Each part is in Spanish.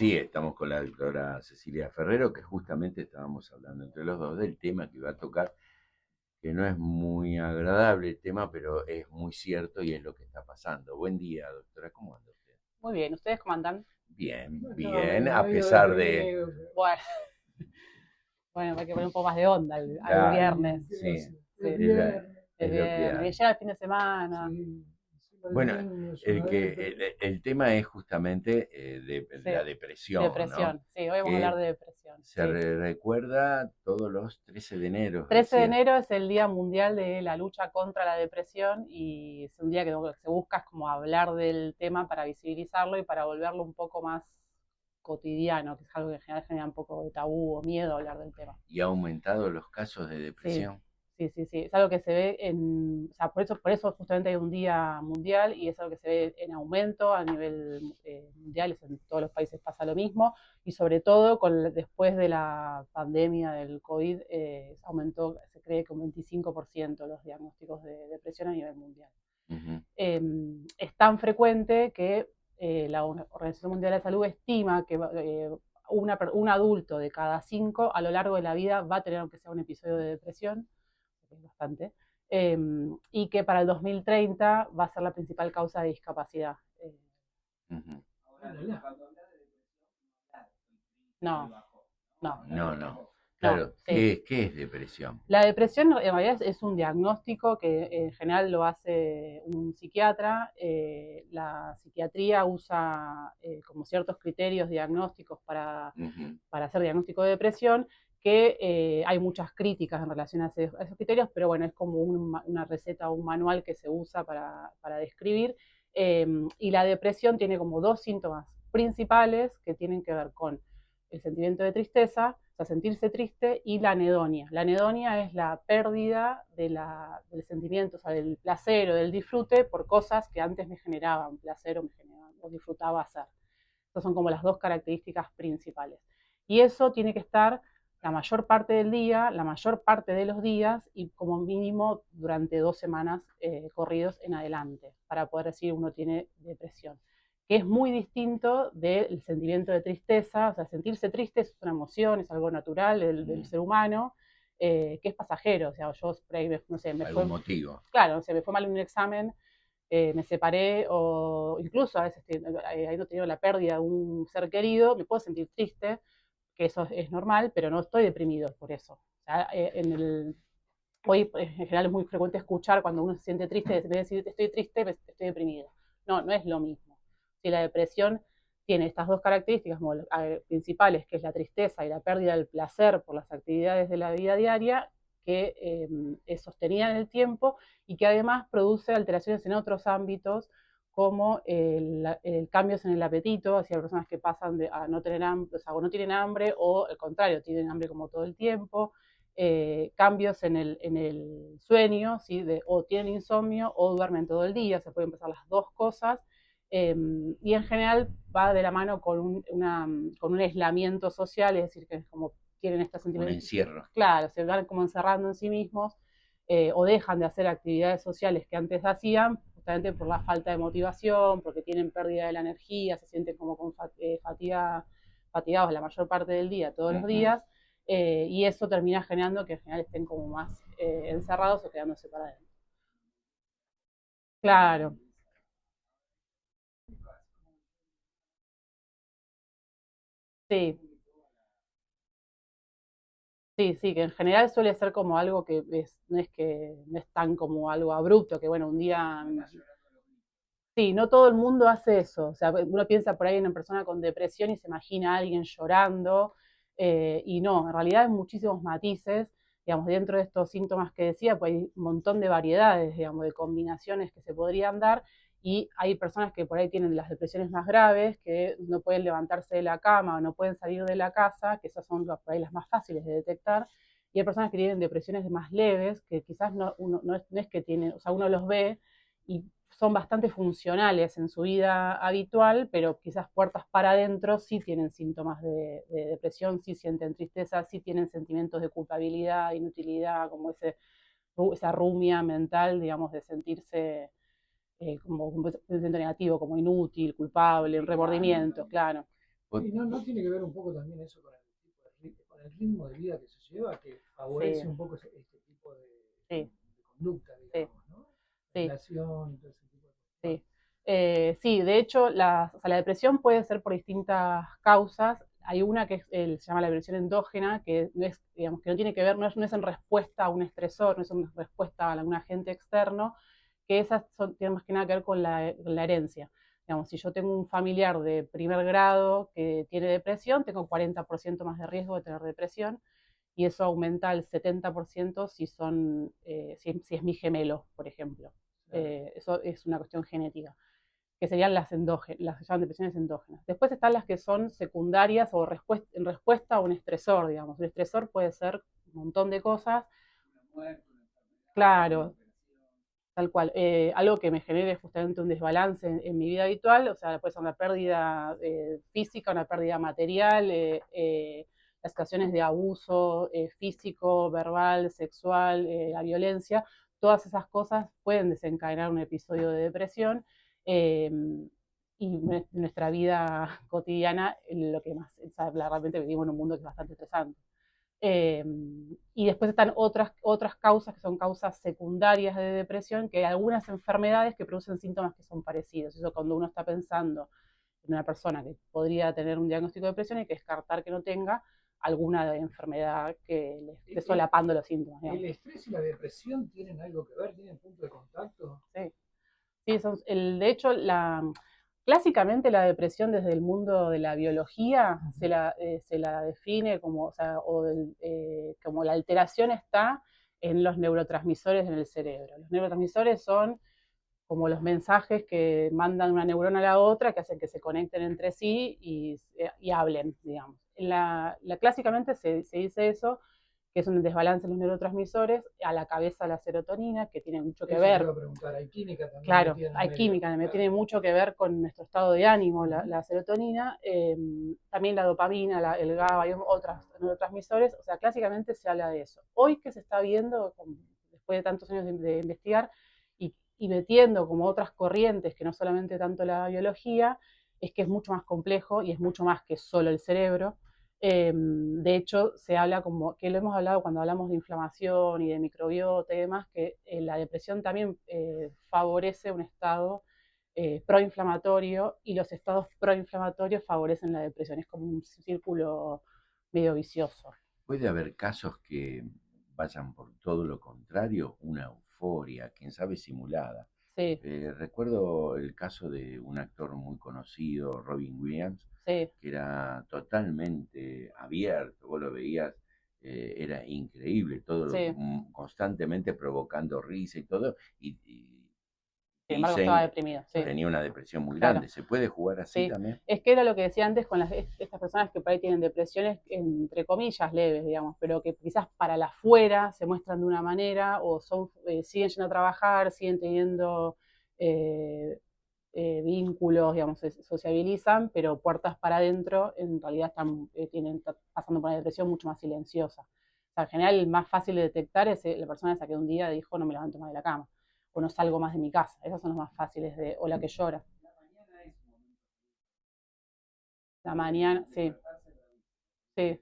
Sí, estamos con la doctora Cecilia Ferrero, que justamente estábamos hablando entre los dos del tema que iba a tocar, que no es muy agradable el tema, pero es muy cierto y es lo que está pasando. Buen día, doctora, ¿cómo anda usted? Muy bien, ¿ustedes cómo andan? Bien, Acá bien, a medio pesar de... deprimido. Bueno, bueno, hay que poner un poco más de onda al Claro, viernes. ¿Qué va a sí, ser? Sí, Es es, la- viernes, es es lo que viernes, hay. y llega el fin de semana. sí. Encima el Bueno, domingo es una depre. el tema es justamente de Sí, la depresión, ¿no? depresión. Sí, hoy vamos a hablar Que de depresión. se Sí. recuerda todos los 13 de enero, 13 de decía. enero es el Día Mundial de la Lucha contra la Depresión y es un día que lo que se busca es como hablar del tema para visibilizarlo y para volverlo un poco más cotidiano, que es algo que en general genera un poco de tabú o miedo hablar del tema. Y ha aumentado los casos de Sí, depresión. sí. Es algo que se ve o sea, por eso justamente hay un día mundial y es algo que se ve en aumento a nivel mundial, en todos los países pasa lo mismo y sobre todo después de la pandemia del COVID aumentó, se cree que un 25% los diagnósticos de depresión a nivel mundial. Ujú. Es tan frecuente que la Organización Mundial de la Salud estima que un adulto de cada 5 a lo largo de la vida va a tener aunque sea un episodio de depresión, que es bastante, y que para el 2030 va a ser la principal causa de discapacidad. Ujú. No, no, No, no. no, Claro, sí. qué es depresión? La depresión en realidad es un diagnóstico que en general lo hace un psiquiatra. La psiquiatría usa como ciertos criterios diagnósticos Ujú. para hacer diagnóstico de depresión, que hay muchas críticas en relación a esos criterios, pero bueno, es como una receta o un manual que se usa para describir. Y la depresión tiene como dos síntomas principales que tienen que ver con el sentimiento de tristeza, o sea, sentirse triste, y la anedonia. La anedonia es la pérdida del sentimiento, o sea, del placer o del disfrute por cosas que antes me generaban placer o disfrutaba hacer. Estas son como las dos características principales. Y eso tiene que estar la mayor parte del día, la mayor parte de los días y como mínimo durante 2 semanas corridos en adelante para poder decir uno tiene depresión, que es muy distinto del sentimiento de tristeza. O sea, sentirse triste es una emoción, es algo natural del ser humano, que es pasajero. O sea, yo, no sé, ¿Algún motivo? claro, no sé, me fue mal en un examen, me separé o incluso a veces habiendo tenido la pérdida de un ser querido, me puedo sentir triste, que eso es normal, pero no estoy deprimido por eso. O sea, hoy en general es muy frecuente escuchar cuando uno se siente triste, en vez de decir estoy triste, estoy deprimido. No, no es lo mismo. Si la depresión tiene estas dos características como principales, que es la tristeza y la pérdida del placer por las actividades de la vida diaria, que es sostenida en el tiempo y que además produce alteraciones en otros ámbitos como cambios en el apetito, hacia personas que pasan a no tener hambre, o sea, o no tienen hambre o al contrario, tienen hambre como todo el tiempo, cambios en el sueño, ¿sí? O tienen insomnio o duermen todo el día, se pueden pasar las dos cosas, y en general va de la mano con un aislamiento social, es decir, que es como tienen este Un sentimiento, encierro. claro, se van como encerrando en sí mismos, o dejan de hacer actividades sociales que antes hacían, justamente por la falta de motivación, porque tienen pérdida de la energía, se sienten como con fatigados la mayor parte del día, todos los Ujú. días, y eso termina generando que en general estén como más encerrados o quedándose para adentro. Claro, sí, sí, que en general suele ser como algo que no es tan como algo abrupto, que bueno, un día. Sí, no todo el mundo hace eso. O sea, uno piensa por ahí en una persona con depresión y se imagina a alguien llorando, y no, en realidad hay muchísimos matices, digamos, dentro de estos síntomas que decía, pues hay un montón de variedades, digamos, de combinaciones que se podrían dar, y hay personas que por ahí tienen las depresiones más graves, que no pueden levantarse de la cama o no pueden salir de la casa, que esas son por ahí las más fáciles de detectar, y hay personas que tienen depresiones más leves, que quizás no es que tienen, o sea, uno los ve y son bastante funcionales en su vida habitual, pero quizás puertas para adentro sí tienen síntomas de depresión, sí sienten tristeza, sí tienen sentimientos de culpabilidad, inutilidad, como esa rumia mental, digamos, de sentirse como un sentimiento negativo, como inútil, culpable, un remordimiento, claro. Vos- Y no tiene que ver un poco también eso con el, tipo de con el ritmo de vida que se lleva, que favorece Sí, un poco este tipo sí, de conducta, sí, digamos, ¿no? La sí. relación, todo ese tipo de cosas. Sí, sí, de hecho, o sea, la depresión puede ser por distintas causas. Hay una que se llama la depresión endógena, que no es, digamos, que no tiene que ver, no es en respuesta a un estresor, no es en respuesta a algún agente externo, que esas tienen más que nada que ver con la herencia. Digamos, si yo tengo un familiar de primer grado que tiene depresión, tengo 40% más de riesgo de tener depresión, y eso aumenta al 70% si es mi gemelo, por ejemplo. Eso es una cuestión genética, que serían las que se llaman depresiones endógenas. Después están las que son secundarias o en respuesta a un estresor, digamos. El estresor puede ser un montón de cosas. Claro, tal cual. Algo que me genere justamente un desbalance en mi vida habitual, o sea, puede ser una pérdida física, una pérdida material, las situaciones de abuso físico, verbal, sexual, la violencia, todas esas cosas pueden desencadenar un episodio de depresión. eh, y nuestra vida cotidiana, lo que más, o sea, realmente vivimos en un mundo que es bastante estresante. Eh, y después están otras causas que son causas secundarias de depresión, que hay algunas enfermedades que producen síntomas que son parecidos. Eso cuando uno está pensando en una persona que podría tener un diagnóstico de depresión, hay que descartar que no tenga alguna enfermedad que le esté solapando los síntomas. ¿El Digamos. estrés y la depresión tienen algo que ver? ¿Tienen punto de contacto? Sí. Sí, de hecho, clásicamente la depresión desde el mundo de la biología se la define como, o sea, como la alteración está en los neurotransmisores en el cerebro. Los neurotransmisores son como los mensajes que mandan una neurona a la otra, que hacen que se conecten entre sí y hablen, digamos. Clásicamente se dice eso, que es un desbalance en los neurotransmisores, a la cabeza la serotonina, que tiene mucho que Eso te ver. iba a preguntar, ¿hay química también Claro, metida en el hay medio? química, tiene mucho que ver con nuestro estado de ánimo, la serotonina, también la dopamina, el GABA y otros neurotransmisores, o sea, clásicamente se habla de eso. Hoy que se está viendo, después de tantos años de investigar y metiendo como otras corrientes, que no solamente tanto la biología, es que es mucho más complejo y es mucho más que solo el cerebro. De hecho, se habla como, que lo hemos hablado cuando hablamos de inflamación y de microbiota y demás, que la depresión también favorece un estado proinflamatorio y los estados proinflamatorios favorecen la depresión. Es como un círculo medio vicioso. Puede haber casos que vayan por todo lo contrario, una euforia, quién sabe, simulada. Sí, Recuerdo el caso de un actor muy conocido, Robin Williams, sí, que era totalmente abierto, vos lo veías, era increíble, sí. constantemente provocando risa y todo, y Sin embargo, estaba dicen deprimido. que Sí, tenía una depresión muy claro. grande. ¿Se puede jugar así Sí, también? es que era lo que decía antes con estas personas que por ahí tienen depresiones, entre comillas, leves, digamos, pero que quizás para la afuera se muestran de una manera o siguen yendo a trabajar, siguen teniendo eh, vínculos, digamos, se sociabilizan, pero puertas para adentro en realidad están pasando por una depresión mucho más silenciosa. O sea, en general, el más fácil de detectar es la persona esa que un día dijo no me levanto más de la cama o no salgo más de mi casa. Esas son los más fáciles o la que llora. La mañana, sí, sí,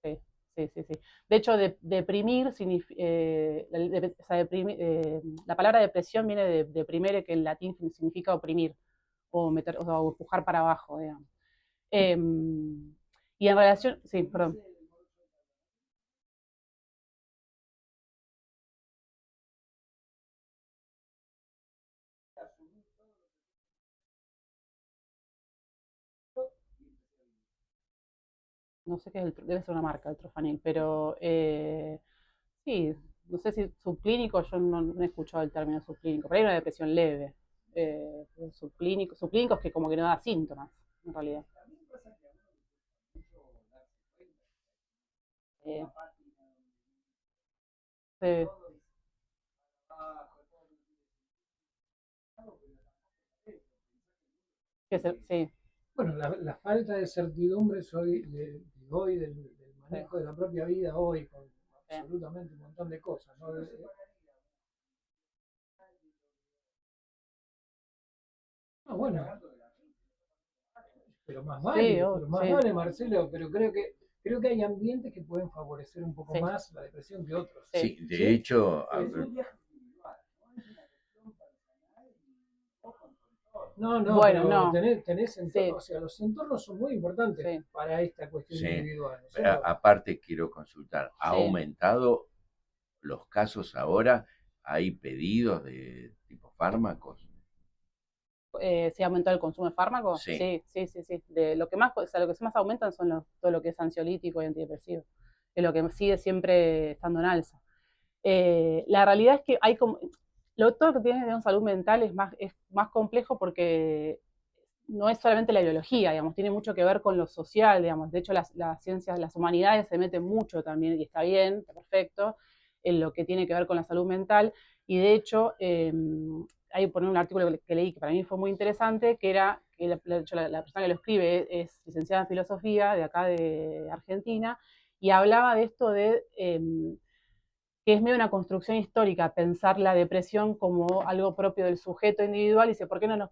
sí, sí, sí, sí. De hecho, deprimir, o sea, la palabra depresión viene de deprimere, que en latín significa oprimir o empujar para abajo, digamos. Y en relación, sí, perdón. No sé qué es, debe ser una marca, el Trofanil, pero sí, no sé si subclínico, yo no he escuchado el término subclínico, pero hay una depresión leve. Subclínicos que como que no da síntomas, en realidad. Eh, sí, sí, Bueno, la falta de certidumbre de hoy, del sí, manejo de la propia vida hoy, con sí. absolutamente un montón de cosas, ¿no? Bueno, pero más Sí, vale, pero más sí, vale, Marcelo, pero creo que hay ambientes que pueden favorecer un poco sí, más la depresión que otros. sí. Sí, de ¿Sí? hecho, No, Bueno, pero no, tenés sí, entornos, o sea, los entornos son muy importantes sí, para esta cuestión sí, individual, ¿no es cierto? aparte quiero consultar, ¿ha sí. aumentado los casos ahora? ¿Hay pedidos de tipo fármacos? ¿Sí aumentó el consumo de fármacos? Sí, Sí, sí, sí, sí. De lo que más, o sea, lo que más aumentan son todo lo que es ansiolítico y antidepresivo. Es lo que sigue siempre estando en alza. La realidad es que hay como, todo lo que tiene de salud mental es más complejo porque no es solamente la biología, digamos, tiene mucho que ver con lo social, digamos. De hecho, las ciencias, las humanidades se meten mucho también, y está bien, está perfecto, en lo que tiene que ver con la salud mental. Y de hecho, hay por un artículo que leí que para mí fue muy interesante, que era, que de hecho, la persona que lo escribe es licenciada en filosofía de acá de Argentina, y hablaba de esto de que es medio una construcción histórica pensar la depresión como algo propio del sujeto individual, y dice, ¿por qué no nos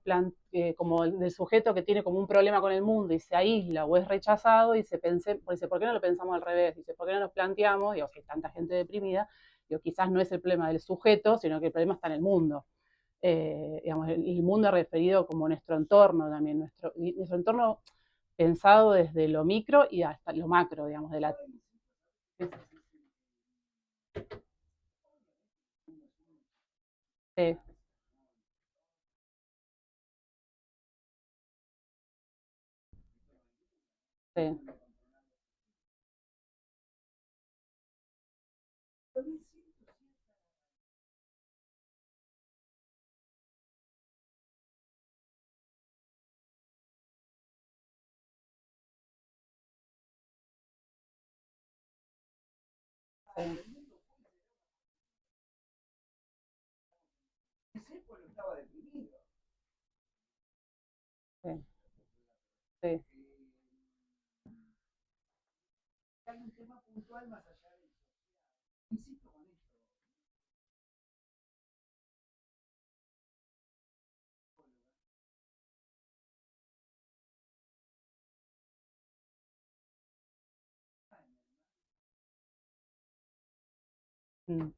como del sujeto que tiene como un problema con el mundo y se aísla o es rechazado? Y dice, ¿por qué no lo pensamos al revés? Dice, ¿por qué no nos planteamos, digo, que hay tanta gente deprimida, digo, quizás no es el problema del sujeto, sino que el problema está en el mundo. Digamos, el mundo referido como nuestro entorno también, nuestro entorno pensado desde lo micro y hasta lo macro, digamos, de la... Sí, sí, sí, sí, sí. Mm.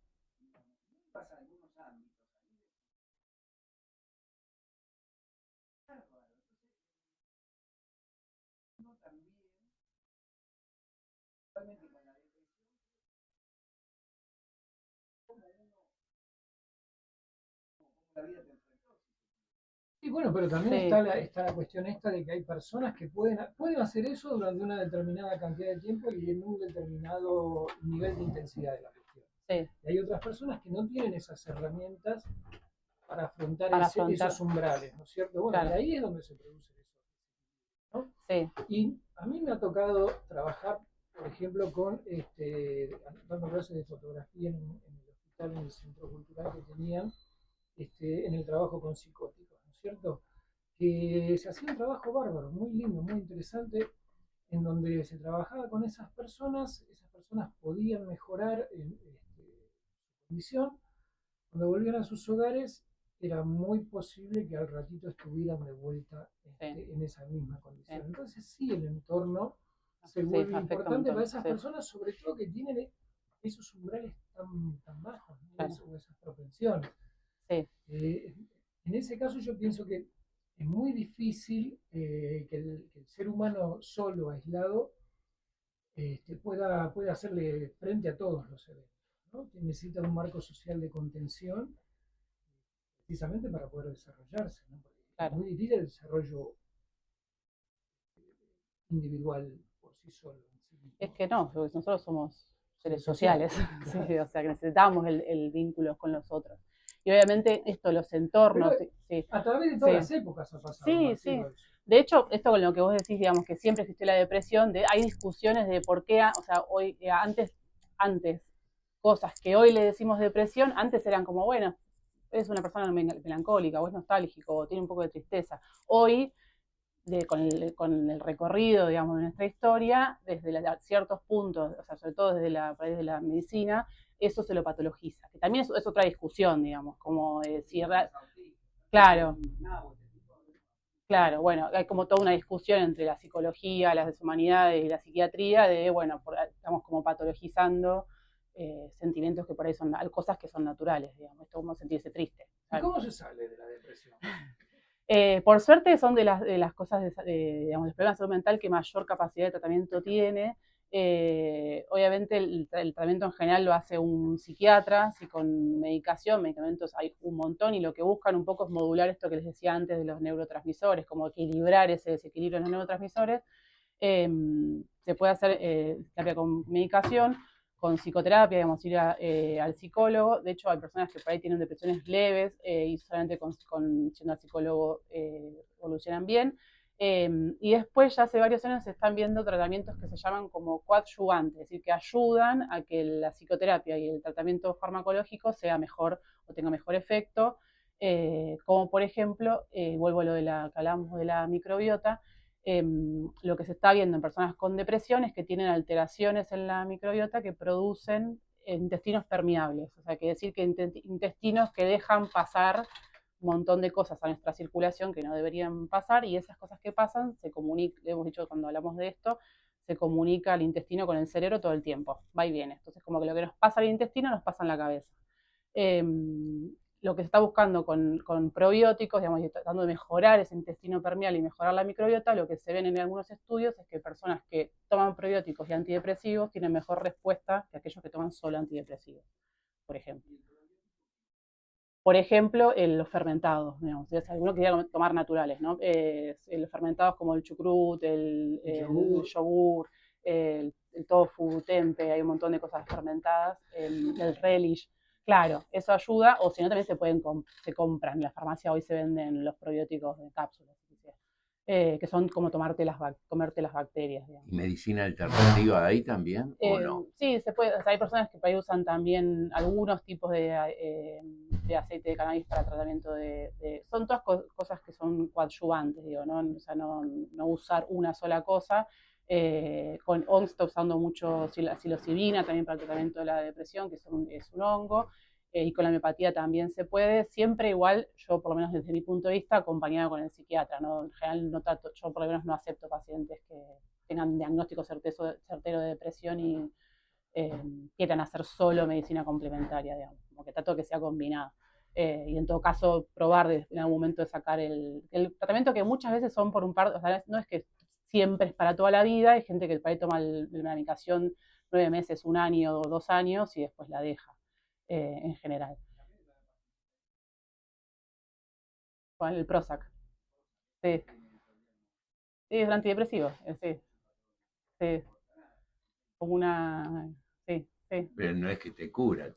Y bueno, pero también Sí, está la cuestión esta de que hay personas que pueden hacer eso durante una determinada cantidad de tiempo y en un determinado nivel de intensidad de la cuestión. sí, Y hay otras personas que no tienen esas herramientas para afrontar para esos afrontar, umbrales, ¿no es cierto? Bueno, y claro, ahí es donde se produce eso, ¿no? sí, Y a mí me ha tocado trabajar, por ejemplo, dando clases de fotografía en el hospital, en el centro cultural que tenían, en el trabajo con psicóticos, ¿no es cierto? Que se hacía un trabajo bárbaro, muy lindo, muy interesante, en donde se trabajaba con esas personas podían mejorar su condición. Cuando volvían a sus hogares, era muy posible que al ratito estuvieran de vuelta sí, en esa misma condición. sí, Entonces sí, el entorno se sí, vuelve afecta un importante para montón, esas sí, personas, sobre todo que tienen esos umbrales tan bajos, ¿no? claro, O esas propensiones. sí, Eh, en ese caso yo pienso que es muy difícil que el ser humano solo, aislado, pueda hacerle frente a todos los eventos, ¿no? Que necesita un marco social de contención precisamente para poder desarrollarse, ¿no? Porque es claro. muy difícil el desarrollo individual por sí solo. En sí Es mismo. que no, porque nosotros somos seres Seres sociales. sociales, sí, o sea, que necesitamos el vínculo con los otros. Y obviamente esto, los Pero entornos, sí, sí, a través de todas sí, las épocas ha pasado, sí, sí. Marcelo, eso. De hecho, esto con lo que vos decís, digamos, que siempre existió la depresión, hay discusiones de por qué, o sea, hoy, antes, cosas que hoy le decimos depresión, antes eran como, bueno, es una persona melancólica, o es nostálgico, o tiene un poco de tristeza. Hoy, con el recorrido, digamos, de nuestra historia, desde ciertos puntos, o sea, sobre todo desde la medicina, eso se lo patologiza, que también es otra discusión, digamos, como si, claro, Claro, bueno, hay como toda una discusión entre la psicología, las humanidades y la psiquiatría de, bueno, estamos como patologizando sentimientos que por ahí son, cosas que son naturales, digamos, esto como sentirse triste. ¿Y cómo se sale de la depresión? Por suerte son de las cosas, digamos, del problema de salud mental que mayor capacidad de tratamiento tiene. Obviamente el tratamiento en general lo hace un psiquiatra, si con medicación, medicamentos hay un montón y lo que buscan un poco es modular esto que les decía antes de los neurotransmisores, como equilibrar ese desequilibrio en los neurotransmisores. Se puede hacer terapia con medicación, con psicoterapia, digamos, ir al psicólogo. De hecho, hay personas que por ahí tienen depresiones leves y solamente yendo al psicólogo evolucionan bien. Y después, ya hace varios años, se están viendo tratamientos que se llaman como coadyuvantes, es decir, que ayudan a que la psicoterapia y el tratamiento farmacológico sea mejor o tenga mejor efecto. Como por ejemplo, vuelvo a lo de que hablamos de la microbiota, lo que se está viendo en personas con depresión es que tienen alteraciones en la microbiota que producen intestinos permeables, o sea, que decir que intestinos que dejan pasar un montón de cosas a nuestra circulación que no deberían pasar y esas cosas que pasan se comunican, hemos dicho cuando hablamos de esto, se comunica el intestino con el cerebro todo el tiempo, va y viene. Entonces, como que lo que nos pasa al intestino nos pasa en la cabeza. Eh, lo que se está buscando con probióticos, digamos, y tratando de mejorar ese intestino permeable y mejorar la microbiota, lo que se ven en algunos estudios es que personas que toman probióticos y antidepresivos tienen mejor respuesta que aquellos que toman solo antidepresivos, por ejemplo. Por ejemplo, los fermentados, digamos, si alguno quería tomar naturales, ¿no? Los fermentados como el chucrut, el yogur, el tofu, tempe, hay un montón de cosas fermentadas, el relish. Claro, eso ayuda, o si no también se compran, en la farmacia hoy se venden los probióticos de cápsulas, que son como comerte las bacterias, digamos. ¿Y medicina alternativa ahí también o no? Sí, se puede, o sea, hay personas que por ahí usan también algunos tipos de aceite de cannabis para tratamiento son todas cosas que son coadyuvantes, digo, ¿no? O sea, no usar una sola cosa. Con ONS está usando mucho psilocibina también para el tratamiento de la depresión, que es un hongo. Y con la homeopatía también se puede, siempre igual, yo por lo menos desde mi punto de vista, acompañado con el psiquiatra, ¿no? En general no trato, yo por lo menos no acepto pacientes que tengan diagnóstico certero de depresión y quieran hacer solo medicina complementaria, digamos, como que trato que sea combinada. Y en todo caso, probar en algún momento de sacar el tratamiento que muchas veces son por un par, o sea, no es que siempre es para toda la vida, hay gente que para ahí toma la medicación 9 meses, un año o 2 años y después la deja, en general. Con el Prozac, sí, sí, es un antidepresivo, sí, sí, como una, sí, sí. Pero no es que te cura,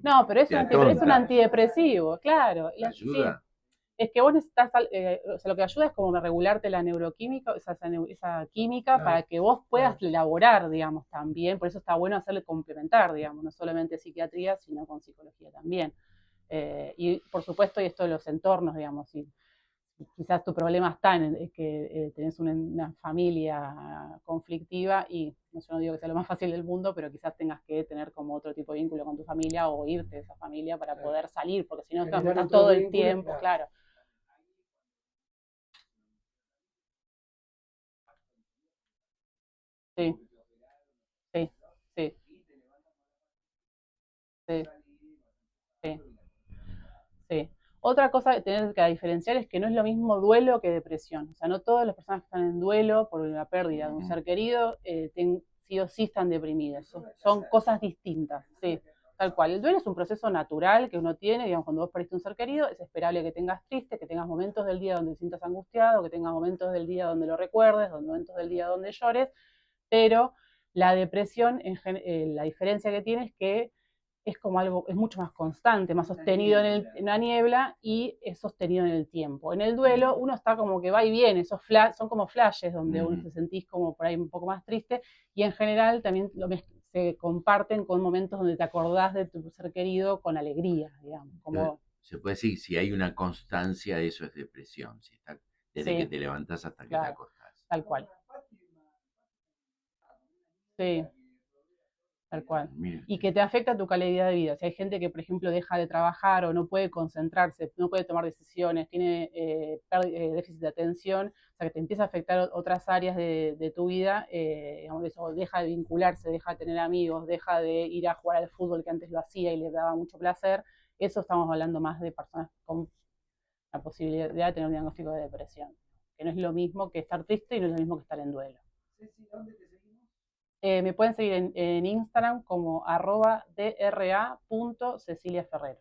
No, pero te es un atonta. antidepresivo, claro. Sí, ¿Ayuda? es que vos necesitas, o sea, lo que ayuda es como regularte la neuroquímica, esa química, Claro, para que vos puedas claro. elaborar, digamos, también. Por eso está bueno hacerle complementar, digamos, no solamente psiquiatría, sino con psicología también. Y por supuesto, y esto de los entornos, digamos, si quizás tu problema está en que tenés una familia conflictiva y no, yo no digo que sea lo más fácil del mundo, pero quizás tengas que tener como otro tipo de vínculo con tu familia o irte de esa familia para Claro. poder salir, porque si no Generar estás otro todo el vínculo, tiempo, claro. claro. Sí, sí, sí, sí, sí, sí. Otra cosa que tener que diferenciar es que no es lo mismo duelo que depresión. O sea, no todas las personas que están en duelo por la pérdida de un ser querido sí o sí están deprimidas. Son cosas distintas, sí, tal cual. El duelo es un proceso natural que uno tiene, digamos, cuando vos perdiste un ser querido, es esperable que tengas triste, que tengas momentos del día donde te sientas angustiado, que tengas momentos del día donde lo recuerdes, momentos del día donde llores, pero la depresión, la diferencia que tiene es que es como algo, es mucho más constante, más sostenido en la niebla y es sostenido en el tiempo. En el duelo uno está como que va y viene, son como flashes donde uno se sentís como por ahí un poco más triste y en general también se comparten con momentos donde te acordás de tu ser querido con alegría, digamos, como Se puede decir, si hay una constancia, eso es depresión. Si está, desde que sí, te levantás hasta que te claro, acostás. tal cual. Sí, Tal cual. Mire Y usted. que te afecta tu calidad de vida. Si hay gente que, por ejemplo, deja de trabajar o no puede concentrarse, no puede tomar decisiones, tiene déficit de atención, o sea, que te empieza a afectar otras áreas de tu vida, digamos, eso, deja de vincularse, deja de tener amigos, deja de ir a jugar al fútbol que antes lo hacía y le daba mucho placer. Eso estamos hablando más de personas con la posibilidad de tener un diagnóstico de depresión, que no es lo mismo que estar triste y no es lo mismo que estar en duelo. Ceci, ¿dónde te seguimos? Me pueden seguir en Instagram como @dra.ceciliaferrero.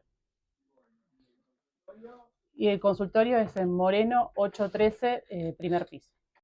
Y el consultorio es en Moreno 813, primer piso.